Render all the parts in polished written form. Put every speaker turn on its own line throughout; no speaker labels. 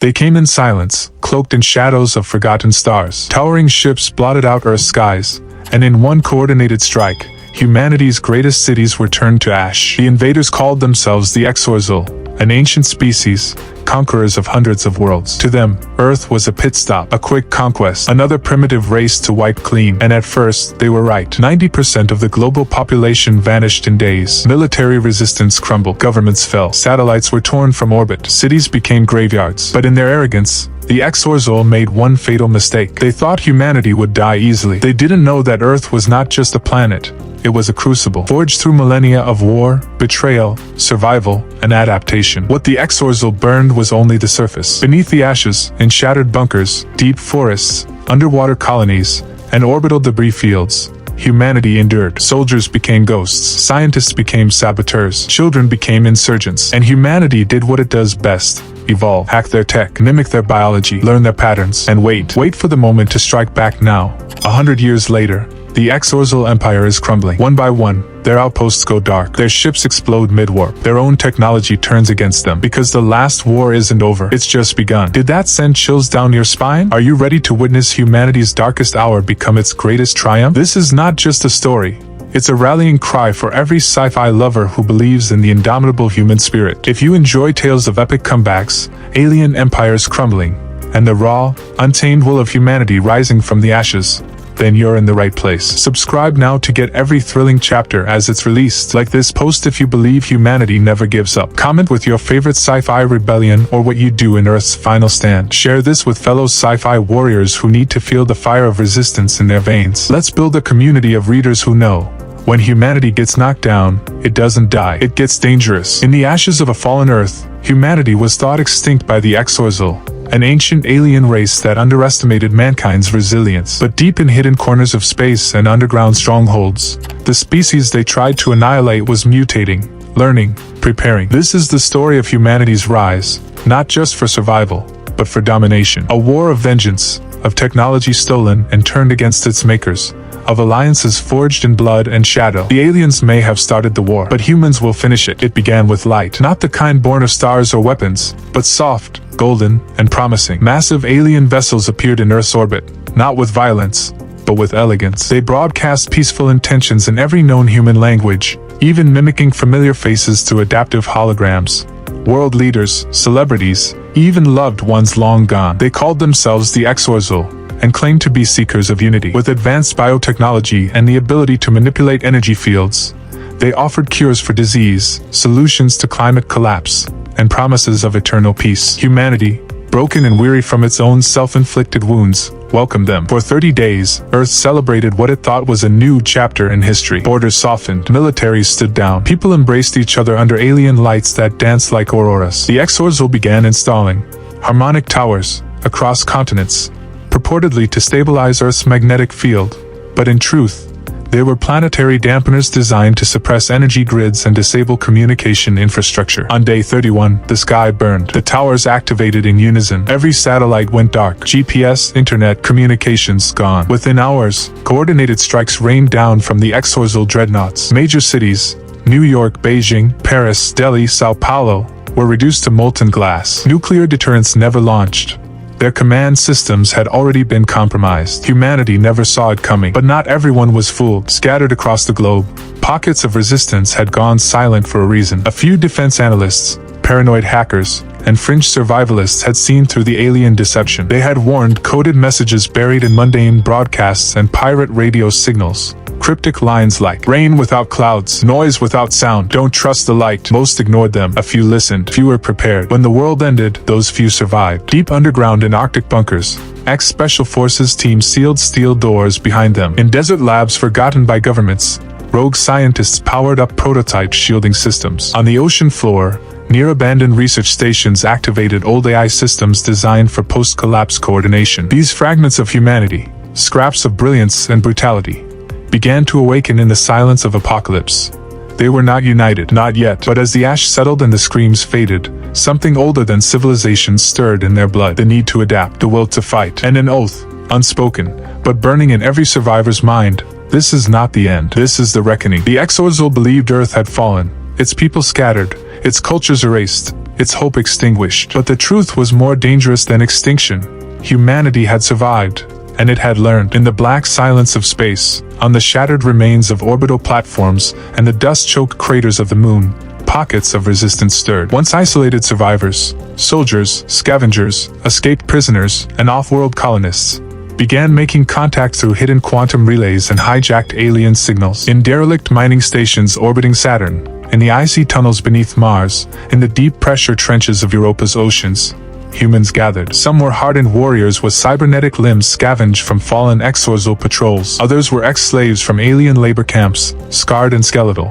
They came in silence, cloaked in shadows of forgotten stars. Towering ships blotted out Earth's skies, and in one coordinated strike, humanity's greatest cities were turned to ash. The invaders called themselves the Xor'Zhul, an ancient species, conquerors of hundreds of worlds. To them, Earth was a pit stop, a quick conquest, another primitive race to wipe clean. And at first, they were right. 90% of the global population vanished in days. Military resistance crumbled, governments fell, satellites were torn from orbit, cities became graveyards. But in their arrogance, the Xor'Zhul made one fatal mistake. They thought humanity would die easily. They didn't know that Earth was not just a planet. It was a crucible, forged through millennia of war, betrayal, survival, and adaptation. What the Xor'Zhul burned was only the surface. Beneath the ashes, in shattered bunkers, deep forests, underwater colonies, and orbital debris fields, humanity endured. Soldiers became ghosts, scientists became saboteurs, children became insurgents, and humanity did what it does best: evolve, hack their tech, mimic their biology, learn their patterns, and wait for the moment to strike back. Now, 100 years later, the Xor'Zhul Empire is crumbling. One by one, their outposts go dark, their ships explode mid-warp, their own technology turns against them. Because the last war isn't over, it's just begun. Did that send chills down your spine? Are you ready to witness humanity's darkest hour become its greatest triumph? This is not just a story. It's a rallying cry for every sci-fi lover who believes in the indomitable human spirit. If you enjoy tales of epic comebacks, alien empires crumbling, and the raw, untamed will of humanity rising from the ashes, then you're in the right place. Subscribe now to get every thrilling chapter as it's released. Like this post if you believe humanity never gives up. Comment with your favorite sci-fi rebellion or what you do in Earth's final stand. Share this with fellow sci-fi warriors who need to feel the fire of resistance in their veins. Let's build a community of readers who know, when humanity gets knocked down, it doesn't die, it gets dangerous. In the ashes of a fallen Earth, humanity was thought extinct by the Xor'Zhul, an ancient alien race that underestimated mankind's resilience. But deep in hidden corners of space and underground strongholds, the species they tried to annihilate was mutating, learning, preparing. This is the story of humanity's rise, not just for survival, but for domination. A war of vengeance, of technology stolen and turned against its makers, of alliances forged in blood and shadow. The aliens may have started the war, but humans will finish it. It began with light, not the kind born of stars or weapons, but soft, golden, and promising. Massive alien vessels appeared in Earth's orbit, not with violence, but with elegance. They broadcast peaceful intentions in every known human language, even mimicking familiar faces through adaptive holograms. World leaders, celebrities, even loved ones long gone. They called themselves the Xor'Zhul, and claimed to be seekers of unity. With advanced biotechnology and the ability to manipulate energy fields, they offered cures for disease, solutions to climate collapse, and promises of eternal peace. Humanity, broken and weary from its own self-inflicted wounds, welcomed them. For 30 days, Earth celebrated what it thought was a new chapter in history. Borders softened, militaries stood down, people embraced each other under alien lights that danced like auroras. The Xor'Zhul began installing harmonic towers across continents, purportedly to stabilize Earth's magnetic field, but in truth, they were planetary dampeners designed to suppress energy grids and disable communication infrastructure. On day 31, the sky burned. The towers activated in unison. Every satellite went dark. GPS, internet, communications gone. Within hours, coordinated strikes rained down from the Xor'Zhul dreadnoughts. Major cities, New York, Beijing, Paris, Delhi, Sao Paulo, were reduced to molten glass. Nuclear deterrence never launched. Their command systems had already been compromised. Humanity never saw it coming, but not everyone was fooled. Scattered across the globe, pockets of resistance had gone silent for a reason. A few defense analysts, paranoid hackers, and fringe survivalists had seen through the alien deception. They had warned coded messages buried in mundane broadcasts and pirate radio signals. Cryptic lines like, rain without clouds, noise without sound, don't trust the light. Most ignored them, a few listened, few were prepared. When the world ended, those few survived. Deep underground in Arctic bunkers, ex-special forces teams sealed steel doors behind them. In desert labs forgotten by governments, rogue scientists powered up prototype shielding systems. On the ocean floor, near abandoned research stations activated old AI systems designed for post-collapse coordination. These fragments of humanity, scraps of brilliance and brutality, began to awaken in the silence of apocalypse. They were not united, not yet, but as the ash settled and the screams faded, something older than civilization stirred in their blood. The need to adapt, the will to fight, and an oath, unspoken, but burning in every survivor's mind: this is not the end, this is the reckoning. The Xor'Zhul believed Earth had fallen, its people scattered, its cultures erased, its hope extinguished. But the truth was more dangerous than extinction. Humanity had survived, and it had learned. In the black silence of space, on the shattered remains of orbital platforms and the dust-choked craters of the moon, pockets of resistance stirred. Once isolated survivors, soldiers, scavengers, escaped prisoners, and off-world colonists began making contact through hidden quantum relays and hijacked alien signals. In derelict mining stations orbiting Saturn, in the icy tunnels beneath Mars, in the deep-pressure trenches of Europa's oceans, humans gathered. Some were hardened warriors with cybernetic limbs scavenged from fallen Xor'Zhul patrols. Others were ex-slaves from alien labor camps, scarred and skeletal,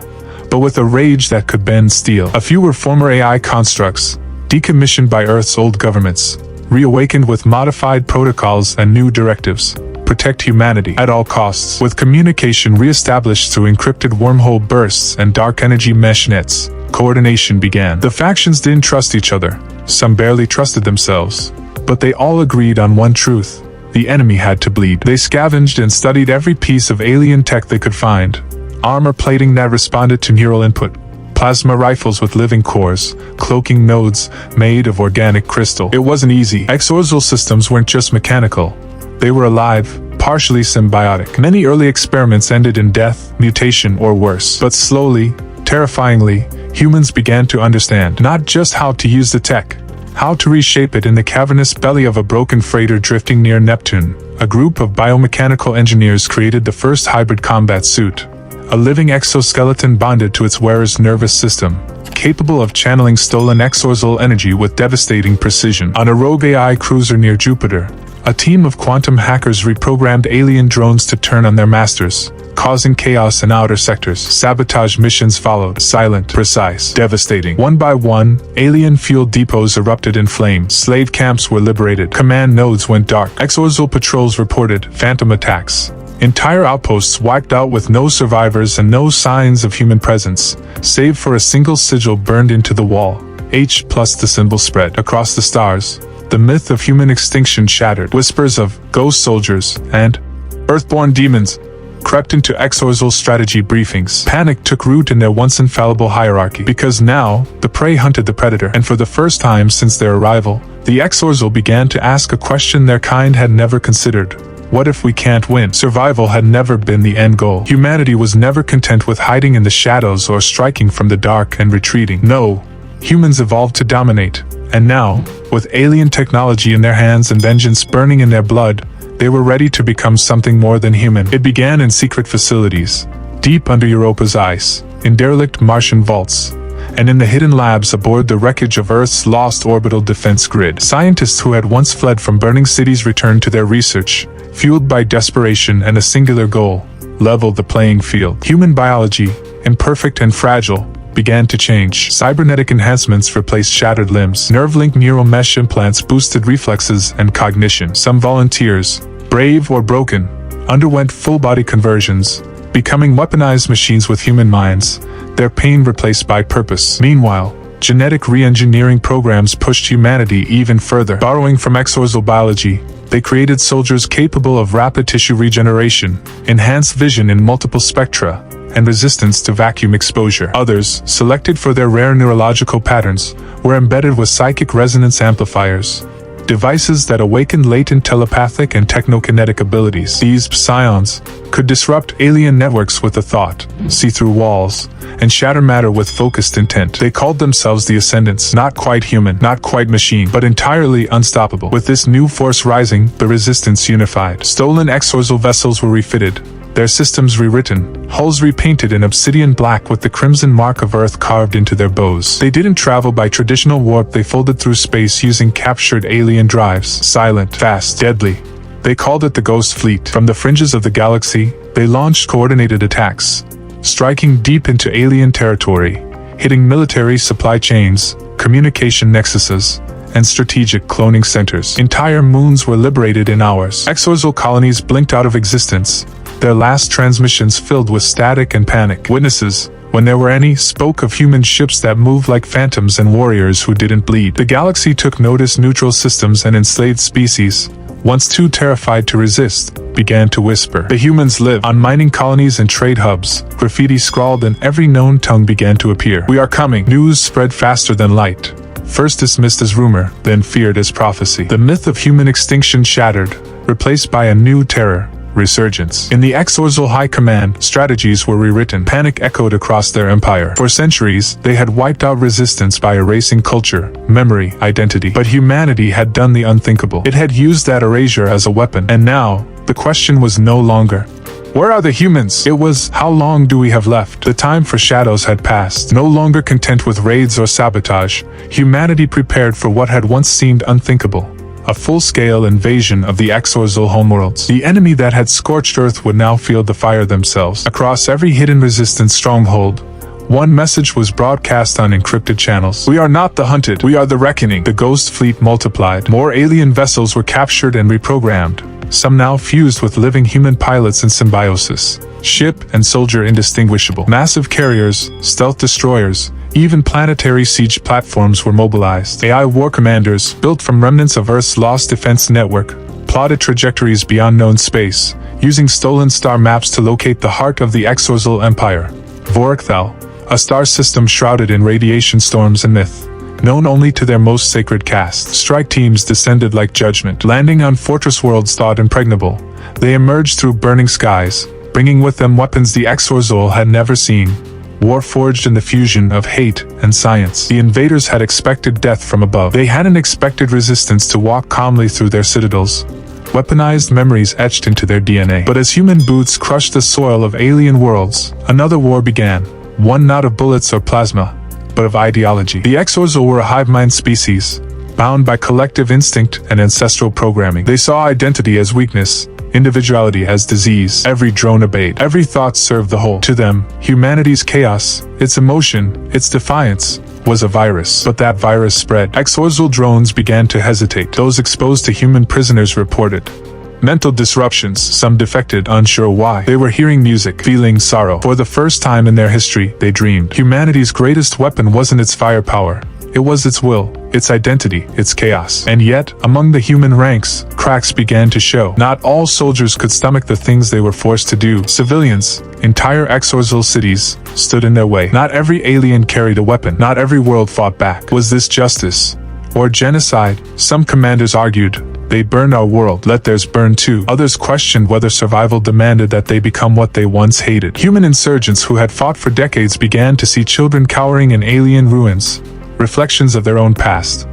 but with a rage that could bend steel. A few were former AI constructs, decommissioned by Earth's old governments, reawakened with modified protocols and new directives. Protect humanity at all costs. With communication re-established through encrypted wormhole bursts and dark energy mesh nets, coordination began. The factions didn't trust each other. Some barely trusted themselves. But they all agreed on one truth. The enemy had to bleed. They scavenged and studied every piece of alien tech they could find. Armor plating that responded to neural input. Plasma rifles with living cores, cloaking nodes made of organic crystal. It wasn't easy. Xor'Zhul systems weren't just mechanical. They were alive, partially symbiotic. Many early experiments ended in death, mutation, or worse. But slowly, terrifyingly, humans began to understand not just how to use the tech, how to reshape it. In the cavernous belly of a broken freighter drifting near Neptune, a group of biomechanical engineers created the first hybrid combat suit. A living exoskeleton bonded to its wearer's nervous system, capable of channeling stolen Xor'Zhul energy with devastating precision. On a rogue AI cruiser near Jupiter, a team of quantum hackers reprogrammed alien drones to turn on their masters, causing chaos in outer sectors. Sabotage missions followed, silent, precise, devastating. One by one, alien fuel depots erupted in flames. Slave camps were liberated. Command nodes went dark. Xor'Zhul patrols reported phantom attacks. Entire outposts wiped out with no survivors and no signs of human presence, save for a single sigil burned into the wall. H+ the symbol spread across the stars. The myth of human extinction shattered. Whispers of ghost soldiers and earthborn demons crept into Xor'Zhul strategy briefings. Panic took root in their once infallible hierarchy, because now, the prey hunted the predator, and for the first time since their arrival, the Xor'Zhul began to ask a question their kind had never considered. What if we can't win? Survival had never been the end goal. Humanity was never content with hiding in the shadows or striking from the dark and retreating. No, humans evolved to dominate. And now, with alien technology in their hands and vengeance burning in their blood, they were ready to become something more than human. It began in secret facilities, deep under Europa's ice, in derelict Martian vaults, and in the hidden labs aboard the wreckage of Earth's lost orbital defense grid. Scientists who had once fled from burning cities returned to their research, fueled by desperation and a singular goal: level the playing field. Human biology, imperfect and fragile, began to change. Cybernetic enhancements replaced shattered limbs. Nerve-linked neural mesh implants boosted reflexes and cognition. Some volunteers, brave or broken, underwent full-body conversions, becoming weaponized machines with human minds, their pain replaced by purpose. Meanwhile, genetic re-engineering programs pushed humanity even further. Borrowing from Xor'Zhul biology, they created soldiers capable of rapid tissue regeneration, enhanced vision in multiple spectra, and resistance to vacuum exposure. Others, selected for their rare neurological patterns, were embedded with psychic resonance amplifiers, devices that awakened latent telepathic and technokinetic abilities. These psions could disrupt alien networks with a thought, see through walls, and shatter matter with focused intent. They called themselves the Ascendants, not quite human, not quite machine, but entirely unstoppable. With this new force rising, the resistance unified. Stolen Xor'Zhul vessels were refitted, their systems rewritten, hulls repainted in obsidian black with the crimson mark of Earth carved into their bows. They didn't travel by traditional warp, they folded through space using captured alien drives. Silent, fast, deadly. They called it the Ghost Fleet. From the fringes of the galaxy, they launched coordinated attacks, striking deep into alien territory, hitting military supply chains, communication nexuses, and strategic cloning centers. Entire moons were liberated in hours. Xor'Zhul colonies blinked out of existence, their last transmissions filled with static and panic. Witnesses, when there were any, spoke of human ships that moved like phantoms and warriors who didn't bleed. The galaxy took notice. Neutral systems and enslaved species, once too terrified to resist, began to whisper. The humans live on mining colonies and trade hubs. Graffiti scrawled in every known tongue began to appear. We are coming. News spread faster than light. first dismissed as rumor, then feared as prophecy. The myth of human extinction shattered, replaced by a new terror, resurgence. In the Xor'Zhul High Command, strategies were rewritten. Panic echoed across their empire. For centuries, they had wiped out resistance by erasing culture, memory, identity. But humanity had done the unthinkable. It had used that erasure as a weapon. And now, the question was no longer, where are the humans? It was, how long do we have left? The time for shadows had passed. No longer content with raids or sabotage, humanity prepared for what had once seemed unthinkable. A full-scale invasion of the Xor'Zhul homeworlds. The enemy that had scorched Earth would now feel the fire themselves. Across every hidden resistance stronghold, one message was broadcast on encrypted channels. We are not the hunted, we are the reckoning. The ghost fleet multiplied. More alien vessels were captured and reprogrammed, some now fused with living human pilots in symbiosis. Ship and soldier indistinguishable. Massive carriers, stealth destroyers, even planetary siege platforms were mobilized. AI war commanders, built from remnants of Earth's lost defense network, plotted trajectories beyond known space, using stolen star maps to locate the heart of the Xor'Zhul Empire. Vorkthal, a star system shrouded in radiation storms and myth, known only to their most sacred caste. Strike teams descended like judgment, landing on fortress worlds thought impregnable. They emerged through burning skies, bringing with them weapons the Xor'Zhul had never seen. War forged in the fusion of hate and science. The invaders had expected death from above. They hadn't expected resistance to walk calmly through their citadels, weaponized memories etched into their DNA. But as human boots crushed the soil of alien worlds, another war began. One not of bullets or plasma, but of ideology. The Xor'Zhul were a hive mind species, bound by collective instinct and ancestral programming. They saw identity as weakness, individuality as disease. Every drone obeyed. Every thought served the whole. To them, humanity's chaos, its emotion, its defiance, was a virus. But that virus spread. Xor'Zhul drones began to hesitate. Those exposed to human prisoners reported mental disruptions, some defected, unsure why. They were hearing music, feeling sorrow. For the first time in their history, they dreamed. Humanity's greatest weapon wasn't its firepower. It was its will, its identity, its chaos. And yet, among the human ranks, cracks began to show. Not all soldiers could stomach the things they were forced to do. Civilians, entire Xor'Zhul cities, stood in their way. Not every alien carried a weapon. Not every world fought back. Was this justice? Or genocide? Some commanders argued, they burned our world, let theirs burn too. Others questioned whether survival demanded that they become what they once hated. Human insurgents who had fought for decades began to see children cowering in alien ruins, reflections of their own past.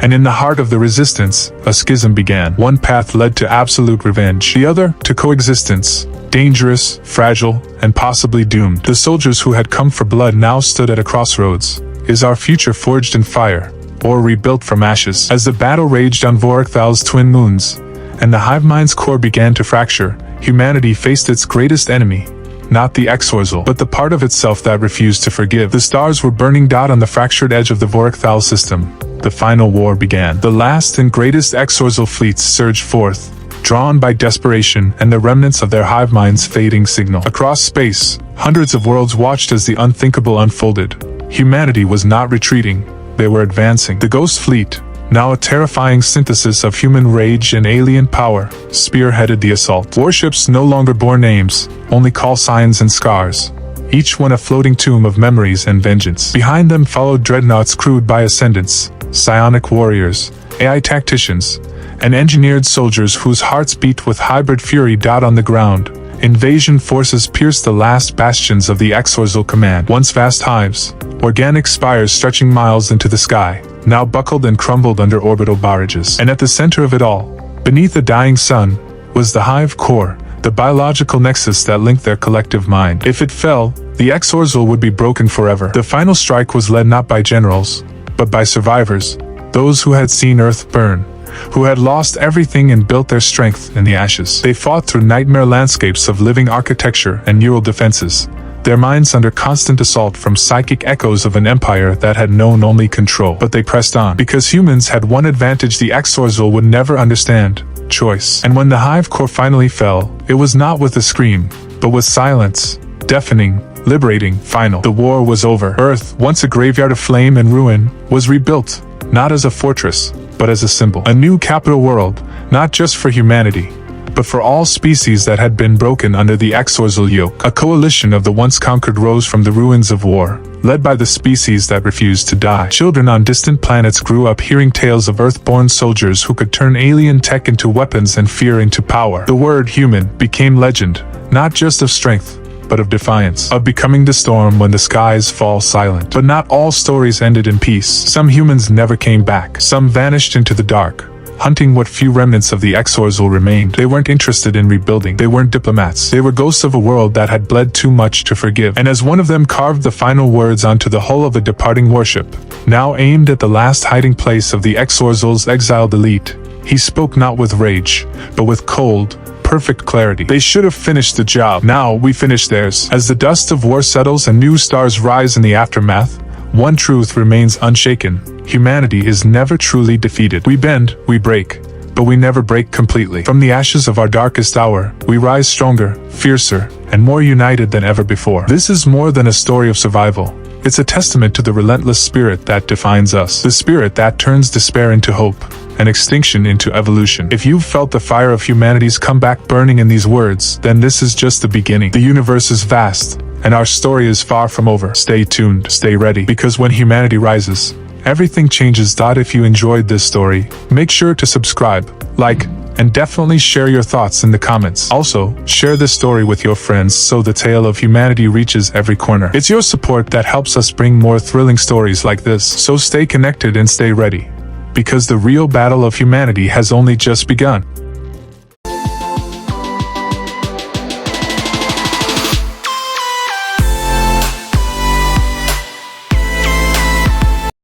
And in the heart of the resistance, a schism began. One path led to absolute revenge, the other to coexistence, dangerous, fragile, and possibly doomed. The soldiers who had come for blood now stood at a crossroads. Is our future forged in fire, or rebuilt from ashes? As the battle raged on Vorkthal's twin moons, and the hive mind's core began to fracture, humanity faced its greatest enemy. Not the Xor'Zhul, but the part of itself that refused to forgive. The stars were burning dot on the fractured edge of the Vorkthal system. The final war began. The last and greatest Xor'Zhul fleets surged forth, drawn by desperation and the remnants of their hive mind's fading signal. Across space, hundreds of worlds watched as the unthinkable unfolded. Humanity was not retreating, they were advancing. The Ghost Fleet, now a terrifying synthesis of human rage and alien power, spearheaded the assault. Warships no longer bore names, only call signs and scars, each one a floating tomb of memories and vengeance. Behind them followed dreadnoughts crewed by ascendants, psionic warriors, AI tacticians, and engineered soldiers whose hearts beat with hybrid fury. On the ground, invasion forces pierced the last bastions of the Xor'Zhul command. Once vast hives, organic spires stretching miles into the sky, now buckled and crumbled under orbital barrages. And at the center of it all, beneath the dying sun, was the hive core, the biological nexus that linked their collective mind. If it fell, the Xor'Zhul would be broken forever. The final strike was led not by generals, but by survivors, those who had seen Earth burn, who had lost everything and built their strength in the ashes. They fought through nightmare landscapes of living architecture and neural defenses, their minds under constant assault from psychic echoes of an empire that had known only control. But they pressed on, because humans had one advantage the Xor'Zhul would never understand: choice. And when the hive core finally fell, it was not with a scream, but with silence, deafening, liberating, final. The war was over. Earth, once a graveyard of flame and ruin, was rebuilt, not as a fortress, but as a symbol. A new capital world, not just for humanity, but for all species that had been broken under the Xor'Zhul yoke. A coalition of the once conquered rose from the ruins of war, led by the species that refused to die. Children on distant planets grew up hearing tales of Earth-born soldiers who could turn alien tech into weapons and fear into power. The word human became legend, not just of strength, but of defiance, of becoming the storm when the skies fall silent. But not all stories ended in peace. Some humans never came back. Some vanished into the dark, hunting what few remnants of the Xor'Zhul remained. They weren't interested in rebuilding. They weren't diplomats. They were ghosts of a world that had bled too much to forgive. And as one of them carved the final words onto the hull of a departing warship, now aimed at the last hiding place of the Xor'Zhul's exiled elite, he spoke not with rage, but with cold, perfect clarity. They should have finished the job. Now we finish theirs. As the dust of war settles and new stars rise in the aftermath, one truth remains unshaken. Humanity is never truly defeated. We bend, we break, but we never break completely. From the ashes of our darkest hour, we rise stronger, fiercer, and more united than ever before. This is more than a story of survival. It's a testament to the relentless spirit that defines us. The spirit that turns despair into hope, and extinction into evolution. If you've felt the fire of humanity's comeback burning in these words, then this is just the beginning. The universe is vast, and our story is far from over. Stay tuned, stay ready, because when humanity rises, everything changes. If you enjoyed this story, make sure to subscribe, like, and definitely share your thoughts in the comments. Also, share this story with your friends so the tale of humanity reaches every corner. It's your support that helps us bring more thrilling stories like this. So stay connected and stay ready, because the real battle of humanity has only just begun.